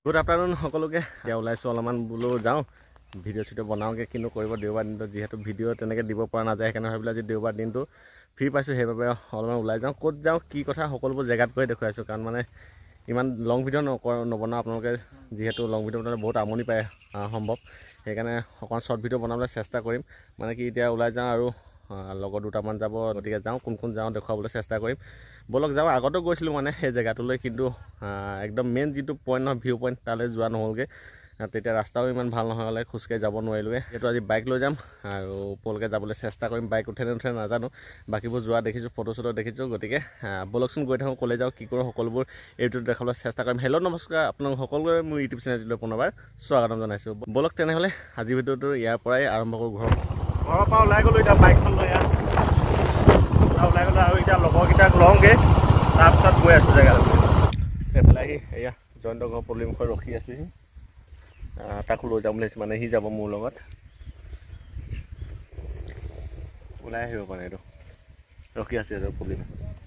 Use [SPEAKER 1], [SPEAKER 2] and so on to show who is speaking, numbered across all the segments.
[SPEAKER 1] Good afternoon সকলোকে এতিয়া ওলাইছোঁ অলপমান বোলো যাওঁ ভিডিঅ' চিডিঅ' বনাওঁগৈ কিন্তু কৰিব দেওবাৰ দিনটো যিহেতু ভিডিঅ' তেনেকৈ দিব পৰা নাযায় সেইকাৰণে ভাবিলোঁ আজি দেওবাৰ দিনটো ফ্ৰী পাইছোঁ সেইবাবে অলপমান ওলাই যাওঁ ক'ত যাওঁ কি কথা সকলোবোৰ জেগাত গৈ দেখুৱাইছোঁ কাৰণ মানে ইমান লং ভিডিঅ' নবনাওঁ আপোনালোকে যিহেতু লং ভিডিঅ' বনালে বহুত আমনি পায় সম্ভৱ সেইকাৰণে অকণমান শ্বৰ্ট ভিডিঅ' বনাবলৈ চেষ্টা কৰিম মানে কি এতিয়া ওলাই যাওঁ আৰু লগৰ দুটামান যাব গতিকে যাওঁ কোন যাওঁ দেখুৱাবলৈ চেষ্টা কৰিম বলক যাওঁ আগতো গৈছিলোঁ মানে সেই জেগাটোলৈ কিন্তু একদম মেইন যিটো পইণ্ট নহয় ভিউ পইণ্ট তালৈ যোৱা নহ'লগৈ তেতিয়া ৰাস্তাও ইমান ভাল নহ'লে খোজকাঢ়ি যাব নোৱাৰিলোঁগৈ সেইটো আজি বাইক লৈ যাম আৰু ওপৰলৈকে যাবলৈ চেষ্টা কৰিম বাইক উঠে নুঠে নাজানো বাকীবোৰ যোৱা দেখিছোঁ ফটো চটো দেখিছোঁ গতিকে বলকচোন গৈ থাকোঁ ক'লৈ যাওঁ কি কৰোঁ সকলোবোৰ ইউটিউবত দেখাবলৈ চেষ্টা কৰিম হেল্ল' নমস্কাৰ আপোনালোক সকলোৱে মোৰ ইউটিউব চেনেলটোলৈ পুনৰবাৰ স্বাগতম জনাইছোঁ বলক তেনেহ'লে আজি ভিডিঅ'টো ইয়াৰ পৰাই আৰম্ভ কৰোঁ ঘৰৰ পৰা ওলাই গ'লোঁ এতিয়া বাইকখন লৈ ওলাই গ'লোঁ আৰু এতিয়া লগৰকেইটাক লওঁগৈ তাৰপিছত গৈ আছোঁ জেগালৈ এইফালে আহি এয়া জয়ন্ত ঘৰ পদূলিমুখত ৰখি আছোঁহি তাকো লৈ যাম বুলি ভাবিছোঁ মানে সি যাব মোৰ লগত ওলাই আহিব পাৰে এইটো ৰখি আছোঁ এইটো পদূলিমুখত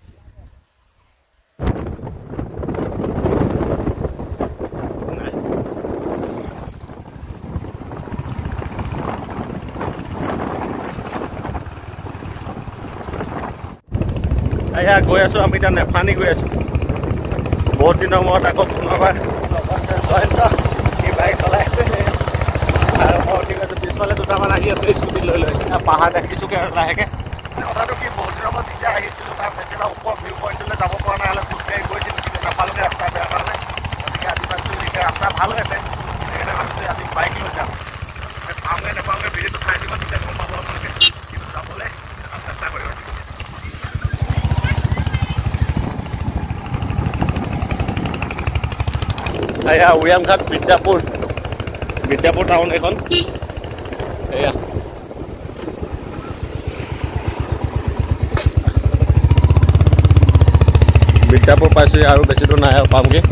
[SPEAKER 1] এয়া গৈ আছোঁ আমি এতিয়া নেফানি গৈ আছোঁ বহুত দিনৰ মূৰত আকৌ পুনৰবাৰ জয়ন্ত সি বাইক চলাই আছে আৰু মই উঠি গৈছোঁ পিছফালে দুটামান আহি আছে স্কুটি লৈ পাহাৰ দেখিছোঁগৈ আৰু লাহেকৈ কথাটো কি বহুত দিনৰ মূৰত যেতিয়া আহিছিলোঁ তাত কেতিয়াবা ওপৰ ভিউ পইণ্টলৈ যাব পৰা নাই হ'লে খোজকাঢ়ি গৈছিলোঁ কিন্তু নাপালোঁগৈ ৰাস্তা বেয়া কাৰণে গতিকে আজি ভাবিছোঁ এতিয়া ৰাস্তা ভাল হৈ আছে সেইকাৰণে ভাবিছোঁ আজি বাইক লৈ যাম পাওঁগৈ নাপাওঁগৈ ভিডিঅ'টো চাই দিব তেতিয়া গম পাব আপোনালোকে কিন্তু যাবলৈ চেষ্টা কৰিব এয়া উৰিয়ামঘাট বিদ্যাপুৰ টাউন এখন এয়া বিদ্যাপুৰ পাইছোঁ আৰু বেছি দূৰ নাই আৰু পামগৈ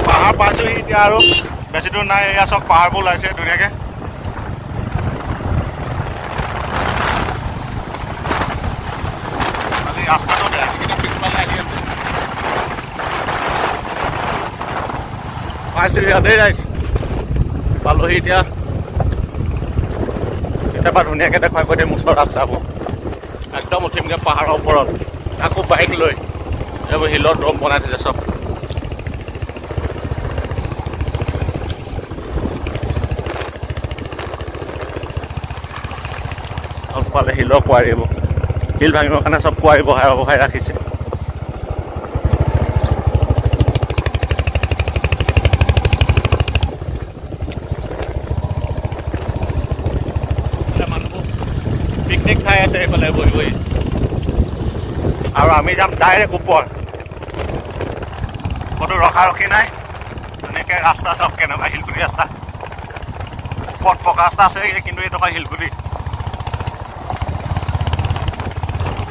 [SPEAKER 1] পাহাৰ পাইছোঁহি এতিয়া আৰু বেছি দূৰ নাই এয়া চব পাহাৰবোৰ ওলাইছে ধুনীয়াকৈ ৰাস্তাটো পিছফালে আহি আছে পাইছোঁ ইয়াতেই ৰাইজ পালোহি এতিয়া কেতিয়াবা ধুনীয়াকৈ দেখুৱাই কৈ দিম ওচৰৰ ৰাস্তাবোৰ একদম উঠিমগৈ পাহাৰৰ ওপৰত আকৌ বাইক লৈ এইবোৰ শিলৰ ড্ৰম বনাই থৈছে চব পালে শিলৰ কোৱাৰী এইবোৰ শিল ভাঙিবৰ কাৰণে চব কোৱাৰী বহাই ৰাখিছে মানুহবোৰ পিকনিক খাই আছে এইফালে বহি বহি আৰু আমি যাম ডাইৰেক্ট ওপৰ ক'তো ৰখি নাই ধুনীয়াকৈ ৰাস্তা চব কেনেকুৱা শিলগুটি ৰাস্তা ওপৰত পকা ৰাস্তা আছে কিন্তু এই টকা শিলগুটি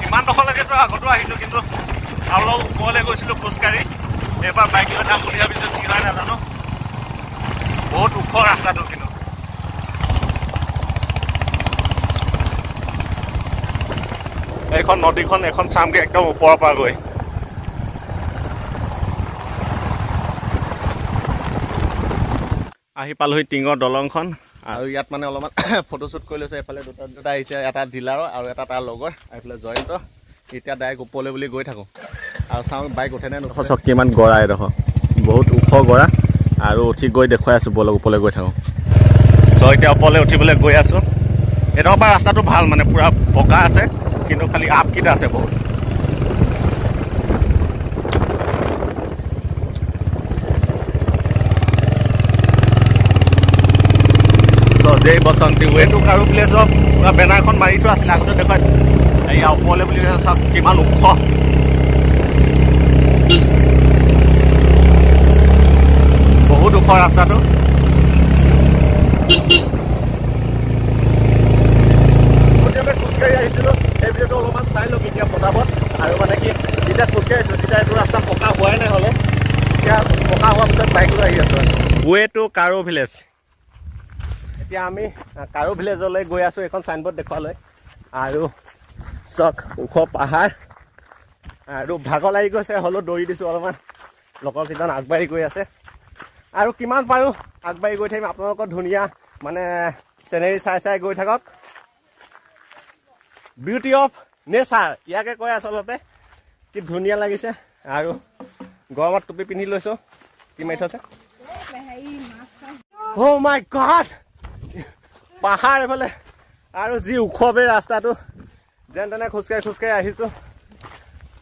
[SPEAKER 1] ইমান ডোখৰলৈকেতো আগতো আহিলোঁ কিন্তু অলপ ওপৰলৈ গৈছিলোঁ খোজকাঢ়ি এইবাৰ বাইক লৈ যাম বুলি ভাবিছোঁ কি হয় নাজানো বহুত ওখ ৰাস্তাটো কিন্তু এইখন নদীখন এখন চামগৈ একদম ওপৰৰ পৰা গৈ আহি পালোহি টিঙৰ দলংখন আৰু ইয়াত মানে অলপমান ফটোশ্বুট কৰি লৈছে এইফালে দুটা আহিছে এটা ডিলাৰৰ আৰু এটা তাৰ লগৰ এইফালে জয়ন্ত এতিয়া ডাইৰেক্ট ওপৰলৈ বুলি গৈ থাকোঁ আৰু চাওঁ বাইক উঠেনে নুঠে চক কিমান গৰা এডোখৰ বহুত ওখ গৰা আৰু উঠি গৈ দেখুৱাই আছোঁ বলক ওপৰলৈ গৈ থাকোঁ চ' এতিয়া ওপৰলৈ উঠিবলৈ গৈ আছোঁ এইডোখৰ পৰা ৰাস্তাটো ভাল মানে পূৰা পকা আছে কিন্তু খালি আপকেইটা আছে বহুত জয় বসন্তী ৱেটো কাৰো প্লেচত পুৰা বেনাৰখন মাৰি থোৱা আছিলে আগতে দেখুৱাই এয়া ওপৰলৈ বুলি চাওক কিমান ওখ বহুত ওখ ৰাস্তাটো খোজকাঢ়ি আহিছিলোঁ এই ভিডিঅ'টো অলপমান চাই লওক এতিয়া পটাপট আৰু মানে কি যেতিয়া খোজকাঢ়ি আহিছিলোঁ তেতিয়া এইটো ৰাস্তা পকা হোৱাই নাই হ'লে এতিয়া পকা হোৱাৰ পিছত বাইক লৈ আহি আছোঁ ৱেটো কাৰো ভিলেজ এতিয়া আমি কাৰো ভিলেজলৈ গৈ আছোঁ এখন চাইনবোৰ্ড দেখুৱালৈ আৰু চক ওখ পাহাৰ আৰু ভাগৰ লাগি গৈছে, হ'লেও দৌৰি দিছোঁ অলপমান। লগৰ কেইজন আগবাঢ়ি গৈ আছে আৰু কিমান পাৰোঁ আগবাঢ়ি গৈ থাকিম। আপোনালোকৰ ধুনীয়া মানে চিনেৰী চাই চাই গৈ থাকক। বিউটি অফ নেচাৰ ইয়াকে কয় আচলতে। কি ধুনীয়া লাগিছে। আৰু গৰমত টুপি পিন্ধি লৈছোঁ। কি মাৰি থৈছে? অ' মাই গড, পাহাৰ এইফালে আৰু যি ওখবে ৰাস্তাটো, যেন তেনে খোজকাঢ়ি খোজকাঢ়ি আহিছোঁ।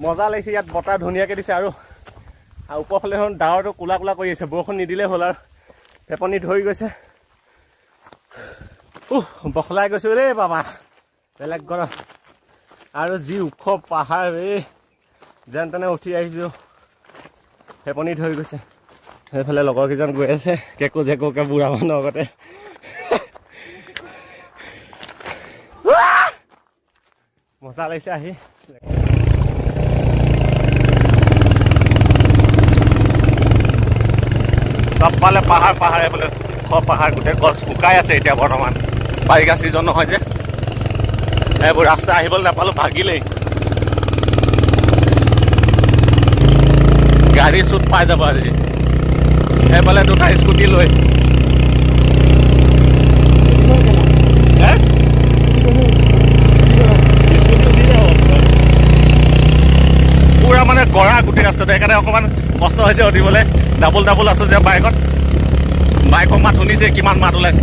[SPEAKER 1] মজা লাগিছে, ইয়াত বতাহ ধুনীয়াকৈ দিছে। আৰু ওপৰফালে ডাৱৰটো কোলা কোলা কৰি আছে, বৰষুণ নিদিলে হ'ল আৰু ফেপনি ধৰি গৈছে। বখলাই গৈছোঁ ৰে বাবা, বেলেগ গৰম। আৰু যি ওখ পাহাৰ, এই যেন তেনে উঠি আহিছোঁ, ফেপনি ধৰি গৈছে। সেইফালে লগৰ কেইজন গৈ আছে কেকো জেকোকে বুঢ়া মানুহৰ আগতে। মজা লাগিছে আহি। চবফালে পাহাৰ পাহাৰ, এইফালে ওখ পাহাৰ, গোটেই গছ শুকাই আছে এতিয়া বৰ্তমান, বাৰিষা ছিজন নহয় যে। এইবোৰ ৰাস্তা আহিবলৈ নাপালোঁ, ভাগিলেই। গাড়ী চুট পাই যাব আজি। এইফালে দুটা স্কুটি লৈ পুৰা মানে গৰা গোটেই ৰাস্তাটো, সেইকাৰণে অকণমান কষ্ট হৈছে উঠিবলৈ। ডাবুল ডাবুল আছোঁ যে বাইকত, বাইকৰ মাত শুনিছে কিমান মাত ওলাইছে।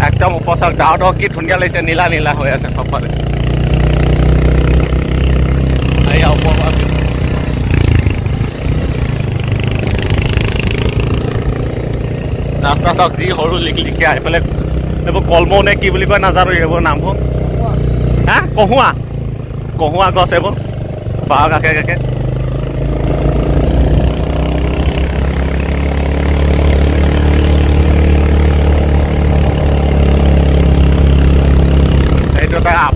[SPEAKER 1] একদম উপচাক ডাৱৰটো কি ধুনীয়া লাগিছে, নীলা নীলা হৈ আছে চবফালে। ৰাস্তা চাওক যি সৰু লিকলিকীয়া। এইফালে এইবোৰ কলমৌ নে কি বুলি কয় নাজানো, এইবোৰ নামবোৰ। হা, কহুৱা কহুৱা গছ এইবোৰ, বাঁহৰ কাষে কাষে। এইটো এটা আপ।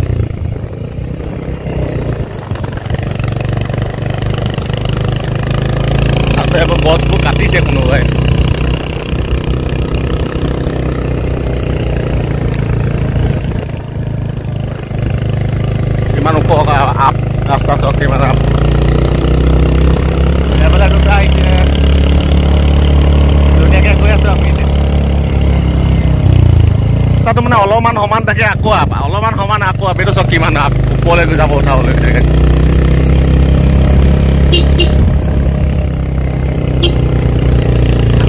[SPEAKER 1] আছে এইবোৰ গছবোৰ কাটিছে কোনোবাই। কিমান ওখ আপ ৰাস্তা চাওক, কিমান আপ। এইফালে দুটা আহিছে, ধুনীয়াকৈ গৈ আছোঁ আমি। ৰাস্তাটো মানে অলপমান সমান থাকে, আকৌ আপ, অলপমান সমান আকৌ আপ। এইটো চাওক কিমান আপ, ওপৰলৈ যাব উঠাবলৈ।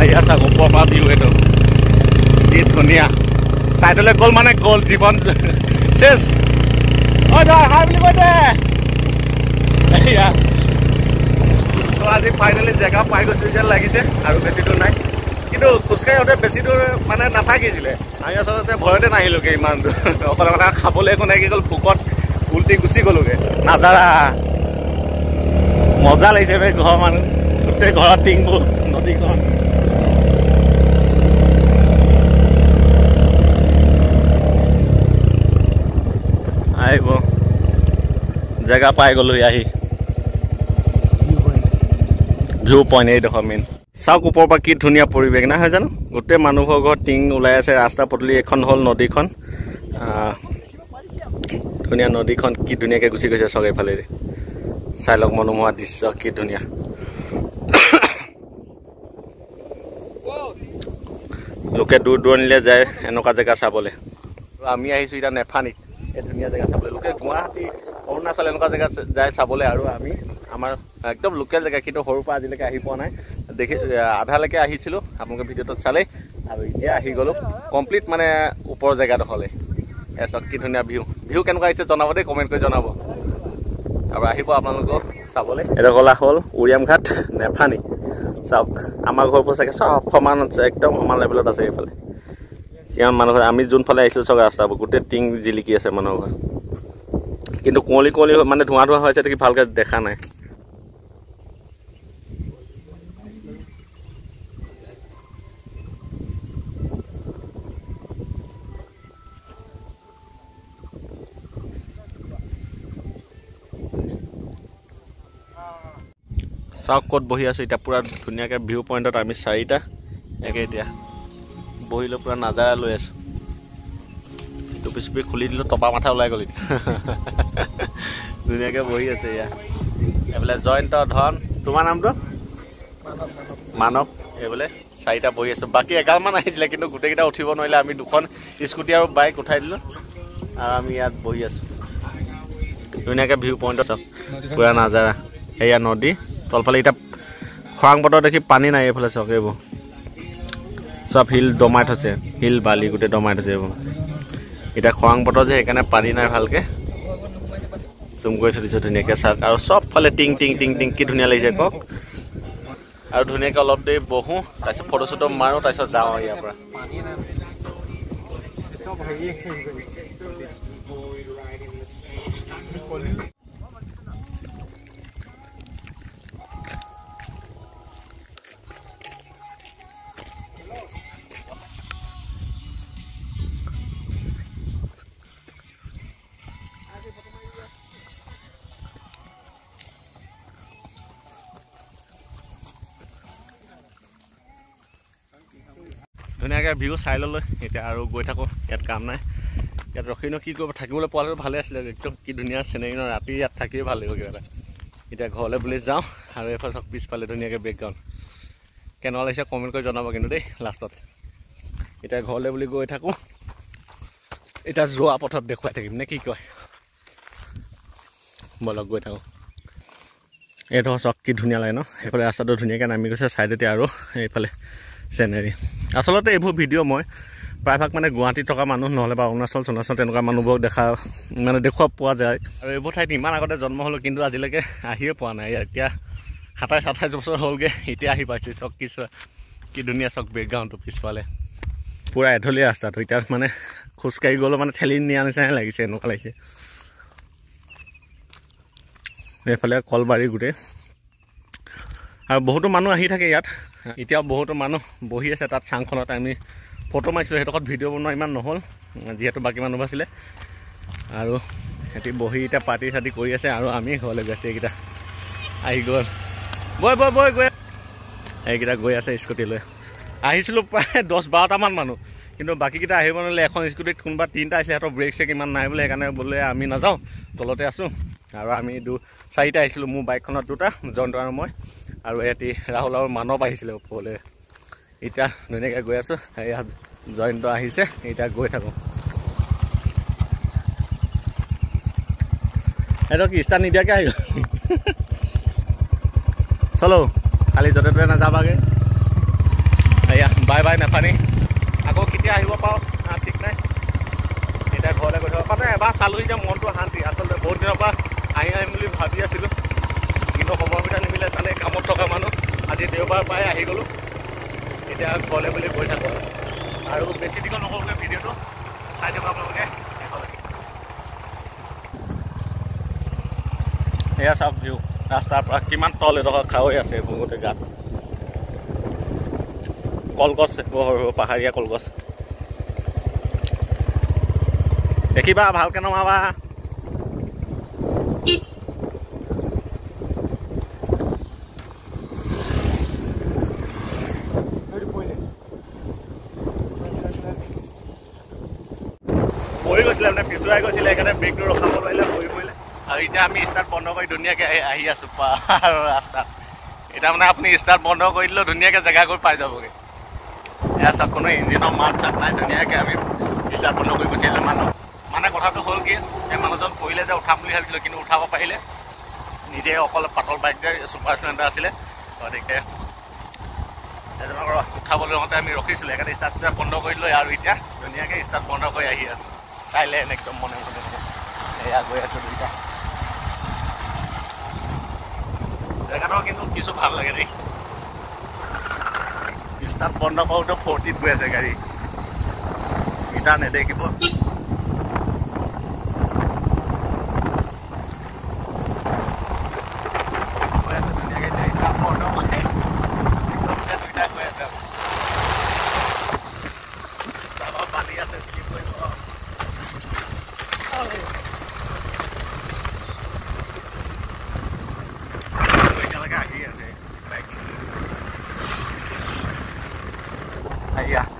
[SPEAKER 1] এয়া চাওক ওপৰৰ পৰা ভিউ, এইটো কি ধুনীয়া। চাইডলৈ গ'ল মানে গ'ল, জীৱন চেছ। ঐ ধৰ হাই বুলি কৈ দে। এয়া আজি ফাইনেলি জেগা পাই গৈছোঁ যেন লাগিছে, আৰু বেছি দূৰ নাই। কিন্তু খোজকাঢ়ি আহোঁতে বেছি দূৰ মানে নাথাকিছিলে। আমি আচলতে ভয়তে নাহিলোগৈ ইমান দূৰ। অকলে অকলে খাবলৈ একো নাই, কি গ'ল ভোকত উল্টি গুচি গ'লোগৈ। নাজাৰা মজা লাগিছে বে, ঘৰৰ মানুহ গোটেই ঘৰত টিংবোৰ, নদীখন। আহিব জেগা পাই গ'লো আহি। ভিউ পইণ্ট এইডোখৰ মেইন। চাওক ওপৰৰ পৰা কি ধুনীয়া পৰিৱেশ নহয় জানো। গোটেই মানুহৰ ঘৰত টিং ওলাই আছে, ৰাস্তা পদূলি। এখন হ'ল নদীখন, ধুনীয়া নদীখন কি ধুনীয়াকৈ গুচি গৈছে চাওক এইফালেদি। চাই লওক মনোমোহা দৃশ্য, কি ধুনীয়া। লোকে দূৰ দূৰণিলৈ যায় এনেকুৱা জেগা চাবলৈ। আমি আহিছোঁ এতিয়া নেফানিত, এই ধুনীয়া জেগা চাবলৈ। লোকে গুৱাহাটী, অৰুণাচল এনেকুৱা জেগা যায় চাবলৈ, আৰু আমি আমাৰ একদম লোকেল জেগা, কিন্তু সৰুৰ পৰা আজিলৈকে আহি পোৱা নাই। দেখি আধালৈকে আহিছিলোঁ, আপোনালোকে ভিডিঅ'টোত চালেই। আৰু এতিয়া আহি গ'লোঁ কমপ্লিট মানে ওপৰৰ জেগাডোখৰলৈ। চাওক কি ধুনীয়া ভিউ। ভিউ কেনেকুৱা আহিছে জনাব দেই, কমেণ্ট কৰি জনাব। আৰু আহিব আপোনালোকক চাবলৈ। এডোখৰ হ'ল উৰিয়াম ঘাট, নেফানি। চাওক আমাৰ ঘৰবোৰ চাগে চব সমান আছে, একদম সমান লেভেলত আছে। এইফালে কিমান মানুহ, আমি যোনফালে আহিছোঁ চাওক ৰাস্তাবোৰ গোটেই টিং জিলিকি আছে মানুহৰ ঘৰ। কিন্তু কুঁৱলী কুঁৱলী মানে ধোঁৱা ধোঁৱা হৈছে, কি ভালকৈ দেখা নাই। চাওক ক'ত বহি আছোঁ এতিয়া, পূৰা ধুনীয়াকৈ ভিউ পইণ্টত আমি চাৰিটা একে এতিয়া বহি লৈ পূৰা নাজাৰা লৈ আছোঁ। টুপি চুপি খুলি দিলোঁ, টপা মাথা ওলাই গ'ল এতিয়া। ধুনীয়াকৈ বহি আছে এয়া। এইবোলে জয়ন্ত ধন তোমাৰ নামটো মানৱ এইবোলে চাৰিটা বহি আছো বাকী 11 মান আহিছিলে কিন্তু গোটেইকেইটা উঠিব নোৱাৰিলে আমি দুখন স্কুটি আৰু বাইক উঠাই দিলো আৰু আমি ইয়াত বহি আছো ধুনীয়াকৈ ভিউ পইণ্ট চাওক পুৰা নাজাৰা এয়া নদী তলফালে এতিয়া খৰাং বতৰ দেখি পানী নাই এইফালে চাওক এইবোৰ চব হিল দমাই থৈছে হিল বালি গোটেই দমাই থৈছে এইবোৰ এতিয়া খৰাং বতৰ যে সেইকাৰণে পানী নাই ভালকৈ জুম কৰি থৈ দিছোঁ ধুনীয়াকৈ চাওক আৰু চবফালে টিং টিং টিং টিং কি ধুনীয়া লাগিছে কওক আৰু ধুনীয়াকৈ অলপ দেৰি বহোঁ তাৰপিছত ফটো চটো মাৰোঁ তাৰপিছত যাওঁ ইয়াৰ পৰা ধুনীয়াকৈ ভিউ চাই ল'লোঁ এতিয়া আৰু গৈ থাকোঁ ইয়াত কাম নাই ইয়াত ৰখিনো কি কৰিব থাকিবলৈ পোৱাটো ভালে আছিলে একদম কি ধুনীয়া চিনেৰি ন ৰাতি ইয়াত থাকিয়ে ভাল লাগিব কিবা এটা এতিয়া ঘৰলৈ বুলি যাওঁ আৰু এইফালে চব পিছফালে ধুনীয়াকৈ বেকগ্ৰাউণ্ড কেনেকুৱা লাগিছে কমেণ্ট কৰি জনাব কিন্তু দেই লাষ্টত এতিয়া ঘৰলৈ বুলি গৈ থাকোঁ এতিয়া যোৱা পথত দেখুৱাই থাকিম নে কি কয় বলক গৈ থাকোঁ এইটো চক কি ধুনীয়া লাগে ন সেইফালে ৰাস্তাটো ধুনীয়াকৈ নামি গৈছে ছাইডতে আৰু এইফালে চিনেৰি আচলতে এইবোৰ ভিডিঅ' মই প্ৰায়ভাগ মানে গুৱাহাটীত থকা মানুহ নহ'লে বা অৰুণাচল তেনেকুৱা মানুহবোৰক দেখুওৱা পোৱা যায় আৰু এইবোৰ ঠাইত ইমান আগতে জন্ম হ'লোঁ কিন্তু আজিলৈকে আহিয়ে পোৱা নাই এতিয়া 27-28 বছৰ হ'লগৈ এতিয়া আহি পাইছোঁ চক কি ধুনীয়া চক বেকগ্ৰাউণ্ডটো পিছফালে পূৰা এঢলীয়া ৰাস্তাটো এতিয়া মানে খোজকাঢ়ি গ'লেও মানে ঠেলি নিয়া নিচিনাই লাগিছে এনেকুৱা লাগিছে এইফালে কলবাৰী গোটেই আৰু বহুতো মানুহ আহি থাকে ইয়াত এতিয়াও বহুতো মানুহ বহি আছে তাত চাংখনত আমি ফটো মাৰিছিলোঁ সেইডোখৰত ভিডিঅ' বনোৱা ইমান নহ'ল যিহেতু বাকী মানুহ আছিলে আৰু সিহঁতি বহি এতিয়া পাৰ্টি চাৰ্টি কৰি আছে আৰু আমি ঘৰলৈ গৈ আছোঁ এইকেইটা আহি গ'ল গৈ এইকেইটা গৈ আছে স্কুটি লৈ আহিছিলোঁ প্ৰায় 10-12টামান মানুহ কিন্তু বাকীকেইটা আহিব নোৱাৰিলে এখন স্কুটিত কোনোবা 3টা আহিছে সিহঁতৰ ব্ৰেক চেক ইমান নাই বোলে সেইকাৰণে বোলে আমি নাযাওঁ তলতে আছোঁ আৰু আমি 4টা আহিছিলোঁ মোৰ বাইকখনত 2টা জয়ন্ত আৰু মই আৰু এটি ৰাহুল আৰু মানৱ আহিছিলে ওপৰলৈ এতিয়া ধুনীয়াকৈ গৈ আছোঁ ইয়াত জয়ন্ত আহিছে এতিয়া গৈ থাকোঁ সেইটো কি ষ্টাৰ্ট নিদিয়াকৈ আহিব চলো খালি য'তে ত'তে নাযাবাগৈ এয়া বাই বাই নেফানি আকৌ কেতিয়া আহিব পাৰোঁ ঠিক নাই এতিয়া ঘৰলৈ গৈ থাকোঁ মানে এবাৰ চালোঁ এতিয়া মনটো শান্তি আচলতে বহুত দিনৰ পৰা আহিম বুলি ভাবি আছিলোঁ কিন্তু সময়কেইটা নিমিলে তানে কামত থকা মানুহ আজি দেওবাৰ পাই আহি গ'লোঁ এতিয়া ঘৰলৈ বুলি গৈ থাকোঁ আৰু বেছি দীঘল নকৰোঁগৈ ভিডিঅ'টো চাই দিব আপোনালোকে এয়া চাওক ভিউ ৰাস্তাৰ পৰা কিমান তল এডোখৰ খাৱৈ আছে বহুতে গাত কলগছ পাহাৰীয়া কলগছ দেখিবা ভালকৈ নমাবা পৰি গৈছিলে মানে পিছুৱাই গৈছিলে সেইকাৰণে ব্ৰেকটো ৰখাব পাৰিলে পৰি পৰিলে আৰু এতিয়া আমি ষ্টাৰ্ট বন্ধ কৰি ধুনীয়াকৈ আহি আছোঁ পাহাৰৰ ৰাস্তাত এতিয়া মানে আপুনি ষ্টাৰ্ট বন্ধ কৰি দিলেও ধুনীয়াকৈ জেগা গৈ পাই যাবগৈ এয়া চাওক কোনো ইঞ্জিনৰ মাত চাত নাই ধুনীয়াকৈ আমি ষ্টাৰ্ট বন্ধ কৰি গুচি আহিলোঁ মানুহ মানে কথাটো হ'ল কি এই মানুহজন পৰিলে যে উঠাম বুলি ভাবিছিলোঁ কিন্তু উঠাব পাৰিলে নিজে অকল পাতল বাইক যে ছুপাৰ স্প্লেণ্ডাৰ আছিলে গতিকে এজনক উঠাবলৈ লওঁতে আমি ৰখিছিলোঁ সেইকাৰণে ষ্টাৰ্ট বন্ধ কৰি দিলোঁ আৰু এতিয়া ধুনীয়াকৈ ষ্টাৰ্ট বন্ধ কৰি আহি আছোঁ চাইলেণ্ট একদম মনে মনে এয়া গৈ আছোঁ দুইটা জেগাটো কিন্তু কিছু ভাল লাগে দেই ষ্টাৰ্ট বন্ধ কৰোঁতে 40ত গৈ আছে গাড়ী মিটাৰ নেদেখিব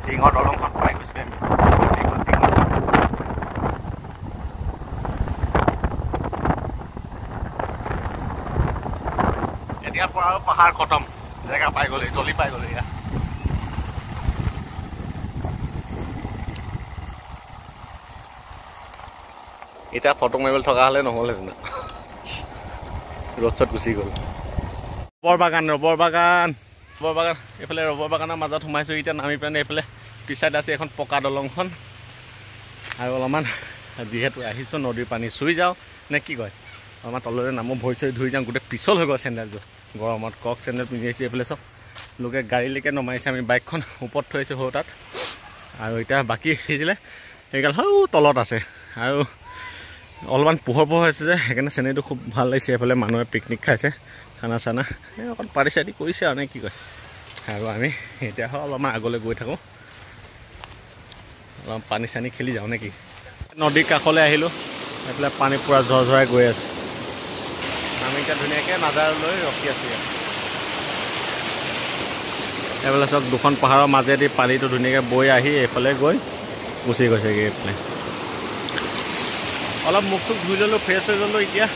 [SPEAKER 1] টিঙৰ দলংখন পাই গৈছিলে এতিয়াৰ পৰা আৰু পাহাৰ খতম জেগা পাই গ'লে তলি পাই গ'লে এয়া এতিয়া ফটো মাৰিবলৈ থকা হ'লে নহ'লহেঁতেন ৰ'দ চত গুচি গ'ল ৰবৰ বাগান এইফালে ৰবৰ বাগানৰ মাজত সোমাইছোঁ এতিয়া নামি পেলাই এইফালে পিছাইড আছে এখন পকা দলংখন আৰু অলপমান যিহেতু আহিছোঁ নদীৰ পানী চুই যাওঁ নে কি কয় আমাৰ তললৈ নামো ভৰি চৰি ধুই যাওঁ গোটেই পিছল হৈ গ'ল চেণ্ডেলযোৰ গৰমত কক চেণ্ডেল পিন্ধি আহিছোঁ এইফালে চব লোকে গাড়ীলৈকে নমাইছে আমি বাইকখন ওপৰত থৈ আহিছোঁ সৰু তাত আৰু এতিয়া বাকী সিজিলে সেইগাল সৌ তলত আছে আৰু অলপমান পোহৰ হৈছে যে সেইকাৰণে চেনেৰীটো খুব ভাল লাগিছে এইফালে মানুহে পিকনিক খাইছে খানা চানা এই অকণ পাৰ্টি চাৰ্টি কৰিছে আৰু নে কি কয় আৰু আমি এতিয়া অলপমান আগলৈ গৈ থাকোঁ অলপ পানী চানী খেলি যাওঁ নেকি নদীৰ কাষলৈ আহিলোঁ এইফালে পানী পূৰা ঝৰঝৰাই গৈ আছে আমি এতিয়া ধুনীয়াকৈ নাজাৰলৈ ৰখি আছোঁ ইয়াত এইফালে চব দুখন পাহাৰৰ মাজেদি পানীটো ধুনীয়াকৈ বৈ আহি এইফালে গৈ গুচি গৈছেগৈ এইফালে অলপ মুখ চুখ ধুই ল'লোঁ ফ্ৰেছ হৈ গ'লোঁ এতিয়া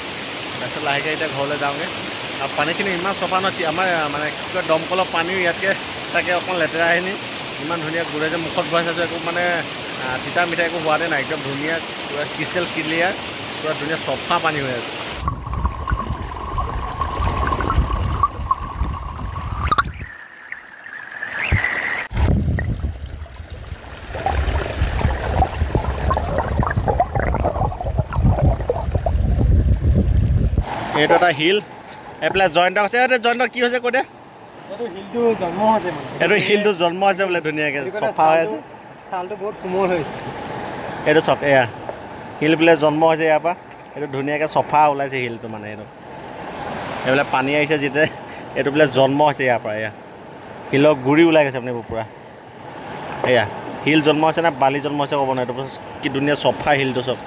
[SPEAKER 1] তাৰপিছত লাহেকৈ এতিয়া ঘৰলৈ যাওঁগৈ আৰু পানীখিনি ইমান চফা নহয় আমাৰ মানে কি কয় দমকলৰ পানীও ইয়াতকৈ তাকে অকণ লেতেৰা আহিনি ইমান ধুনীয়া গোৰে যে মুখত ভৰাই চাইছোঁ একো মানে তিতা মিঠা একো হোৱাতে নাই একদম ধুনীয়া পূৰা ক্ৰিষ্টেল ক্লিয়াৰ পূৰা ধুনীয়া চফা পানী হৈ আছে এইটো এটা হিল এইফালে জয়ন্ত আছে জয়ন্ত কি হৈছে কৈ দে এইটো হিলটো জন্ম হৈছে বোলে ধুনীয়াকৈ চফা হৈ আছে ছালটো বহুত কোমল হৈছে এইটো চফ এয়া হিল বোলে জন্ম হৈছে ইয়াৰ পৰা এইটো ধুনীয়াকৈ চফা ওলাইছে হিলটো মানে এইটো এইবিলাক পানী আহিছে যেতিয়া এইটো বোলে জন্ম হৈছে ইয়াৰ পৰা এয়া শিলৰ গুৰি ওলাই গৈছে আপুনি পূৰা এয়া হিল জন্ম হৈছে নে বালি জন্ম হৈছে ক'ব নাই এইটো কি ধুনীয়া চফা হিলটো চব